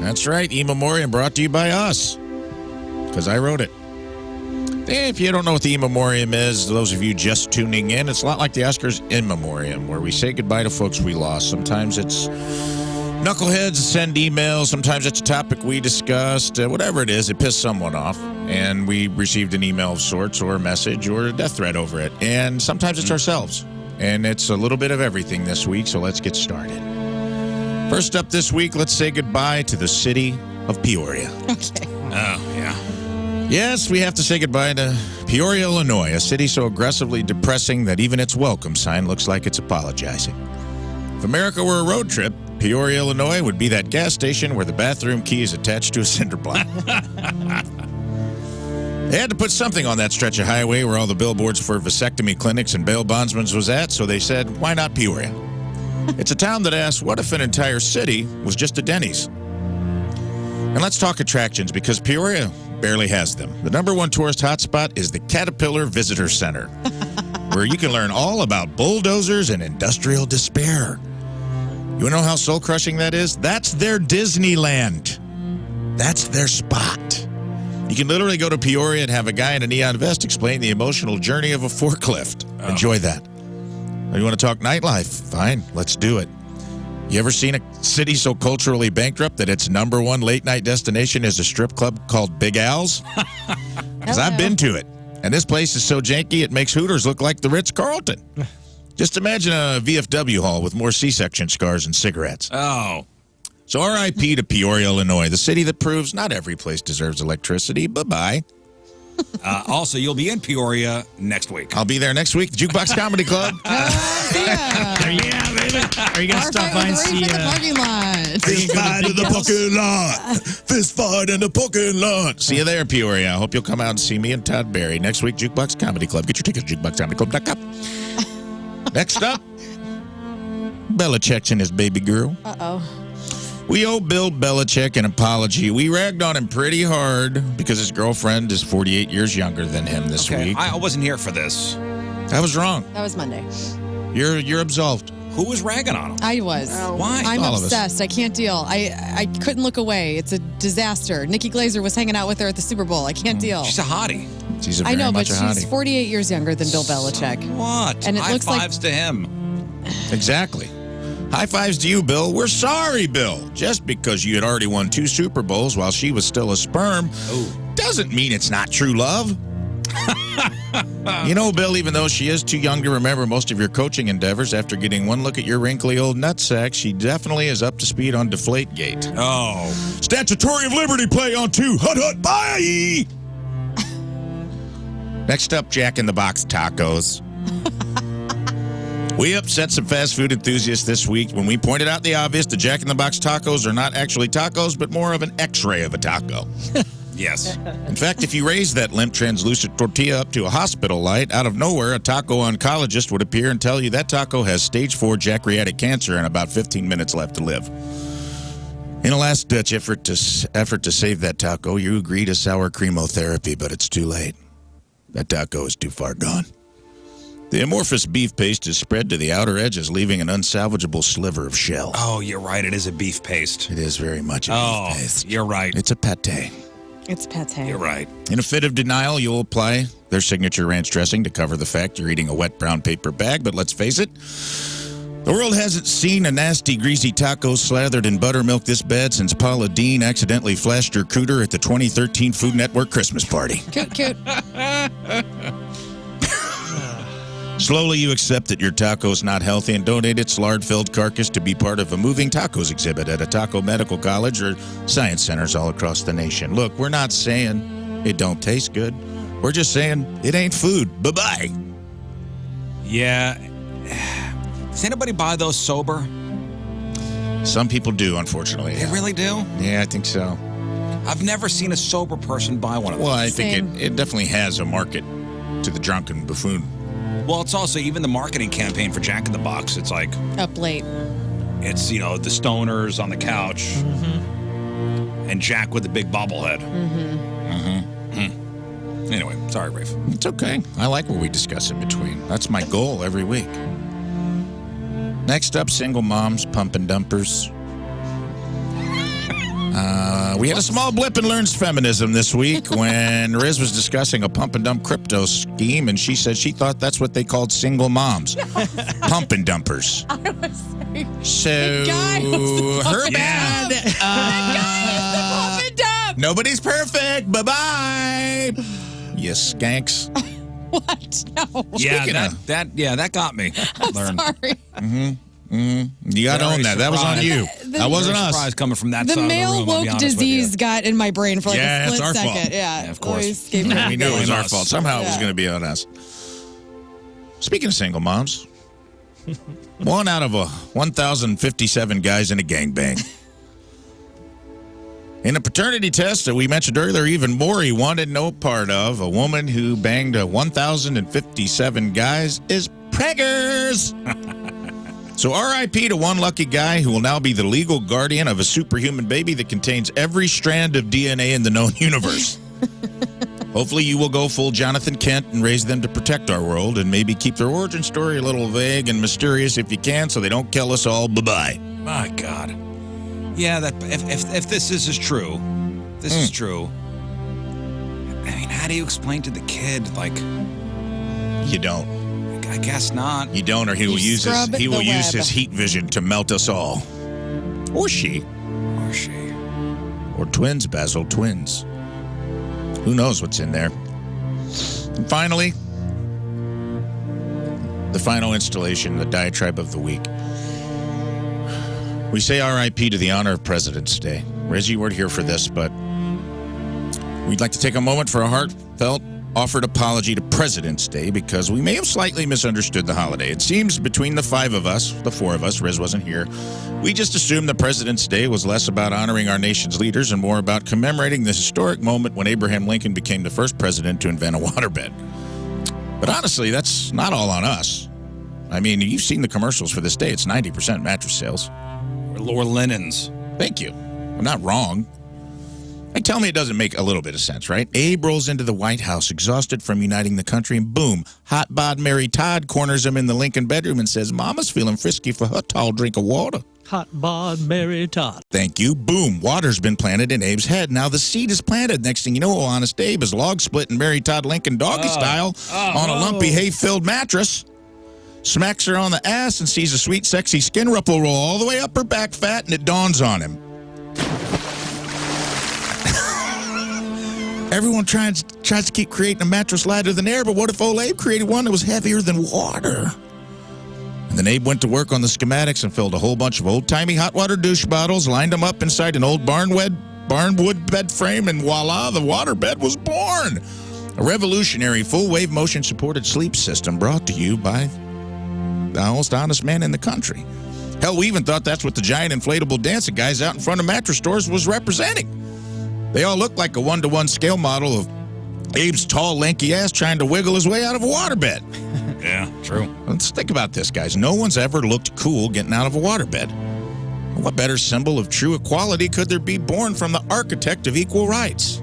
That's right. E-Memoriam brought to you by us. Because I wrote it. If you don't know what the E-Memoriam is, those of you just tuning in, it's a lot like the Oscars in Memoriam, where we say goodbye to folks we lost. Sometimes it's knuckleheads send emails. Sometimes it's a topic we discussed. Whatever it is, it pissed someone off. And we received an email of sorts or a message or a death threat over it. And sometimes it's ourselves. And it's a little bit of everything this week, so let's get started. First up this week, let's say goodbye to the city of Peoria. Okay. Oh, yeah. Yes, we have to say goodbye to Peoria, Illinois, a city so aggressively depressing that even its welcome sign looks like it's apologizing. If America were a road trip, Peoria, Illinois would be that gas station where the bathroom key is attached to a cinder block. They had to put something on that stretch of highway where all the billboards for vasectomy clinics and bail bondsmen was at, so they said, why not Peoria? It's a town that asked, what if an entire city was just a Denny's? And let's talk attractions, because Peoria barely has them. The number one tourist hotspot is the Caterpillar Visitor Center, where you can learn all about bulldozers and industrial despair. You want to know how soul-crushing that is? That's their Disneyland. That's their spot. You can literally go to Peoria and have a guy in a neon vest explain the emotional journey of a forklift. Oh. Enjoy that. You want to talk nightlife? Fine, let's do it. You ever seen a city so culturally bankrupt that its number one late-night destination is a strip club called Big Al's? Because I've been to it. And this place is so janky, it makes Hooters look like the Ritz-Carlton. Just imagine a VFW hall with more C-section scars and cigarettes. Oh. So R.I.P. to Peoria, Illinois, the city that proves not every place deserves electricity. Bye-bye. Also, you'll be in Peoria next week. I'll be there next week, the Jukebox Comedy Club. Yeah. Baby. Are you going to stop by and see... the parking lot. Fist fight in the parking lot. Fist fight in the parking lot. See you there, Peoria. I hope you'll come out and see me and Todd Barry next week, Jukebox Comedy Club. Get your tickets at jukeboxcomedyclub.com. Next up, Belichick's and his baby girl. Uh-oh. We owe Bill Belichick an apology. We ragged on him pretty hard because his girlfriend is 48 years younger than him this week. I wasn't here for this. I was wrong. That was Monday. You're absolved. Who was ragging on him? I was. Why? I'm All of us. obsessed. I can't deal. I couldn't look away. It's a disaster. Nikki Glaser was hanging out with her at the Super Bowl. I can't deal. She's a hottie. She's a I very know, but much a hottie. she's 48 years younger than Bill Belichick. What? And it High looks like- fives to him. Exactly. High fives to you, Bill. We're sorry, Bill. Just because you had already won 2 Super Bowls while she was still a sperm doesn't mean it's not true love. You know, Bill, even though she is too young to remember most of your coaching endeavors, after getting one look at your wrinkly old nutsack, she definitely is up to speed on Deflategate. Oh. Statutory of Liberty play on 2. Hut, hut, bye! Next up, Jack in the Box tacos. We upset some fast food enthusiasts this week when we pointed out the obvious. The Jack in the Box tacos are not actually tacos, but more of an X-ray of a taco. Yes. In fact, if you raise that limp, translucent tortilla up to a hospital light, out of nowhere, a taco oncologist would appear and tell you that taco has stage 4 pancreatic cancer and about 15 minutes left to live. In a last-ditch effort to save that taco, you agree to sour chemotherapy, but it's too late. That taco is too far gone. The amorphous beef paste is spread to the outer edges, leaving an unsalvageable sliver of shell. Oh, you're right. It is a beef paste. It is very much a beef paste. You're right. It's a pate. It's pate. You're right. In a fit of denial, you'll apply their signature ranch dressing to cover the fact you're eating a wet brown paper bag, but let's face it, the world hasn't seen a nasty, greasy taco slathered in buttermilk this bad since Paula Deen accidentally flashed her cooter at the 2013 Food Network Christmas party. Cute. Slowly, you accept that your taco's not healthy and donate its lard-filled carcass to be part of a moving tacos exhibit at a taco medical college or science centers all across the nation. Look, we're not saying it don't taste good. We're just saying it ain't food. Bye-bye. Yeah. Does anybody buy those sober? Some people do, unfortunately. They really do? Yeah, I think so. I've never seen a sober person buy one of those. Well, I think it definitely has a market to the drunken buffoon. Well, it's also even the marketing campaign for Jack in the Box. It's like Up late. it's, the stoners on the couch and Jack with the big bobblehead. Anyway, sorry, Rafe. It's okay. I like what we discuss in between. That's my goal every week. Next up, single moms, pump and dumpers. We had a small blip in Learns Feminism this week when Riz was discussing a pump and dump crypto scheme, and she said she thought that's what they called single moms. Pump and dumpers. I was saying, So, the guy was the her bad. the guy is the pump and dump. Nobody's perfect. Bye-bye. You skanks. What? No. Yeah, that got me. I'm sorry. You got to own that. That was on you. That wasn't us. Surprise coming from that The side of the male room, I'll be woke honest with you. disease got in my brain for like Yeah, a it's split our second. fault. Yeah, of course. always escaped We me. knew it was our Us. fault. Somehow it was Yeah. going to be on us. Speaking of single moms, 1 out of 1,057 guys in a gangbang. In a paternity test that we mentioned earlier, even Maury wanted no part of. A woman who banged 1,057 guys is preggers. So RIP to one lucky guy who will now be the legal guardian of a superhuman baby that contains every strand of DNA in the known universe. Hopefully you will go full Jonathan Kent and raise them to protect our world and maybe keep their origin story a little vague and mysterious if you can so they don't kill us all. Bye-bye. My God. Yeah, that if this is true, is true. I mean, how do you explain to the kid? Like, You don't. I guess not. You don't, or he will use scrub his the web. heat vision to melt us all. Or she. Or she. Or twins, Basil, twins. Who knows what's in there? And finally, the final installation, the diatribe of the week. We say RIP to the honor of President's Day. Reggie, you weren't here for this, but we'd like to take a moment for a heartfelt offered apology to President's Day because we may have slightly misunderstood the holiday. It seems between the four of us, Riz wasn't here, we just assumed that President's Day was less about honoring our nation's leaders and more about commemorating the historic moment when Abraham Lincoln became the first president to invent a waterbed. But honestly, that's not all on us. I mean, you've seen the commercials for this day. It's 90% mattress sales. Or linens. Thank you. I'm not wrong. Hey, tell me it doesn't make a little bit of sense, right? Abe rolls into the White House, exhausted from uniting the country, and boom, hot bod Mary Todd corners him in the Lincoln bedroom and says, Mama's feeling frisky for her tall drink of water. Hot bod Mary Todd. Thank you. Boom, water's been planted in Abe's head. Now the seed is planted. Next thing you know, Honest Abe is log splitting Mary Todd Lincoln doggy style on a lumpy hay-filled mattress. Smacks her on the ass and sees a sweet, sexy skin ripple roll all the way up her back fat, and it dawns on him. Everyone tries to keep creating a mattress lighter than air, but what if old Abe created one that was heavier than water? And then Abe went to work on the schematics and filled a whole bunch of old-timey hot water douche bottles, lined them up inside an old barnwood bed frame, and voila, the waterbed was born. A revolutionary full-wave motion-supported sleep system brought to you by the most honest man in the country. Hell, we even thought that's what the giant inflatable dancing guys out in front of mattress stores was representing. They all look like a 1-to-1 scale model of Abe's tall, lanky ass trying to wiggle his way out of a waterbed. Yeah, true. Let's think about this, guys. No one's ever looked cool getting out of a waterbed. What better symbol of true equality could there be born from the architect of equal rights?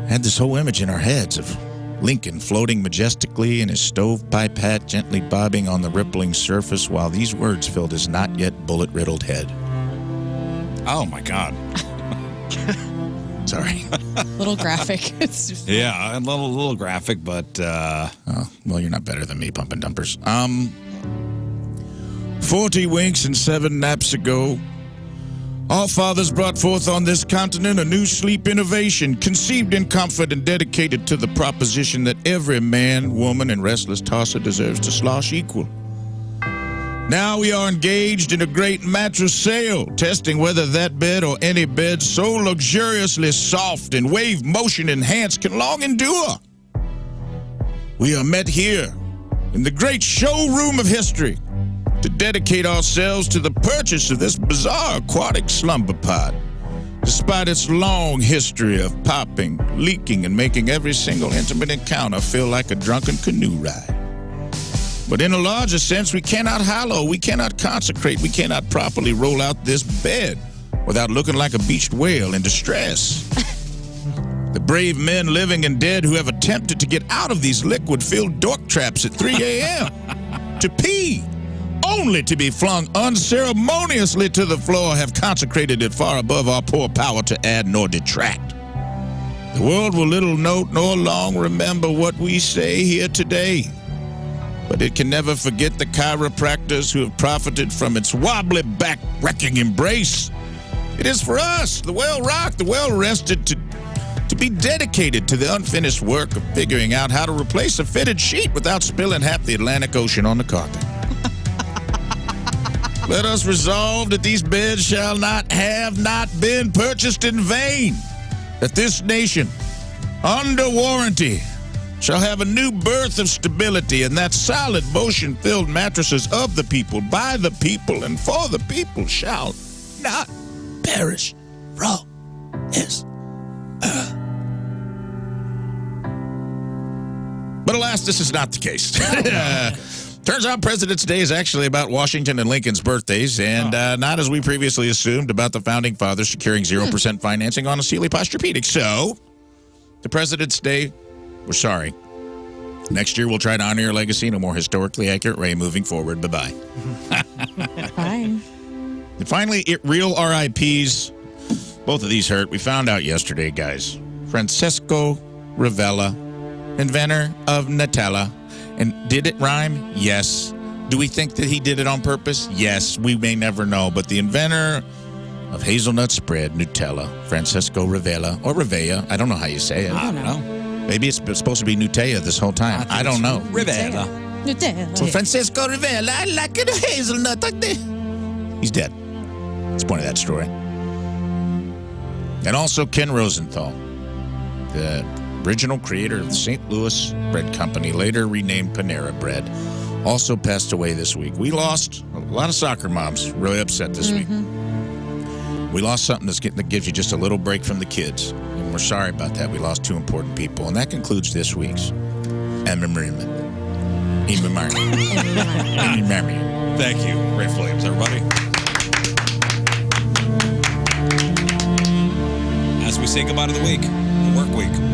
Had this whole image in our heads of Lincoln floating majestically in his stovepipe hat, gently bobbing on the rippling surface while these words filled his not yet bullet-riddled head. Oh, my God. Sorry. Little graphic. It's just, Yeah, a little graphic, but Oh, well, you're not better than me, pumping dumpers. 40 winks and 7 naps ago, our fathers brought forth on this continent a new sleep innovation, conceived in comfort and dedicated to the proposition that every man, woman, and restless tosser deserves to slosh equal. Now we are engaged in a great mattress sale, testing whether that bed or any bed so luxuriously soft and wave motion enhanced can long endure. We are met here in the great showroom of history to dedicate ourselves to the purchase of this bizarre aquatic slumber pod. Despite its long history of popping, leaking, and making every single intimate encounter feel like a drunken canoe ride. But in a larger sense, we cannot hallow, we cannot consecrate, we cannot properly roll out this bed without looking like a beached whale in distress. The brave men, living and dead, who have attempted to get out of these liquid-filled dork traps at 3 a.m. to pee, only to be flung unceremoniously to the floor, have consecrated it far above our poor power to add nor detract. The world will little note nor long remember what we say here today, but it can never forget the chiropractors who have profited from its wobbly back-wrecking embrace. It is for us, the well-rocked, the well-rested, to be dedicated to the unfinished work of figuring out how to replace a fitted sheet without spilling half the Atlantic Ocean on the carpet. Let us resolve that these beds shall not been purchased in vain, that this nation, under warranty, shall have a new birth of stability, and that solid motion-filled mattresses of the people, by the people, and for the people shall not perish from this earth. But alas, this is not the case. Turns out President's Day is actually about Washington and Lincoln's birthdays, and not, as we previously assumed, about the Founding Fathers securing 0% financing on a Sealy Posturepedic. So, the President's Day, we're sorry. Next year, we'll try to honor your legacy in a more historically accurate way moving forward. Bye-bye. Bye. And finally, real RIPs. Both of these hurt. We found out yesterday, guys. Francesco Ravella, inventor of Nutella. And did it rhyme? Yes. Do we think that he did it on purpose? Yes. We may never know. But the inventor of hazelnut spread, Nutella, Francesco Ravella, or Ravella, I don't know how you say it. I don't know. Maybe it's supposed to be Nutella this whole time. I don't know. Rivera. Nutella. Well, Francesco Ravella, I like it hazelnut. He's dead. That's the point of that story. And also Ken Rosenthal, the original creator of the St. Louis Bread Company, later renamed Panera Bread, also passed away this week. We lost a lot of soccer moms, really upset this week. We lost something that gives you just a little break from the kids. And we're sorry about that. We lost two important people. And that concludes this week's E-Memoriam. E-Memoriam. Thank you, Ray Williams, everybody. As we say goodbye to the week, the work week.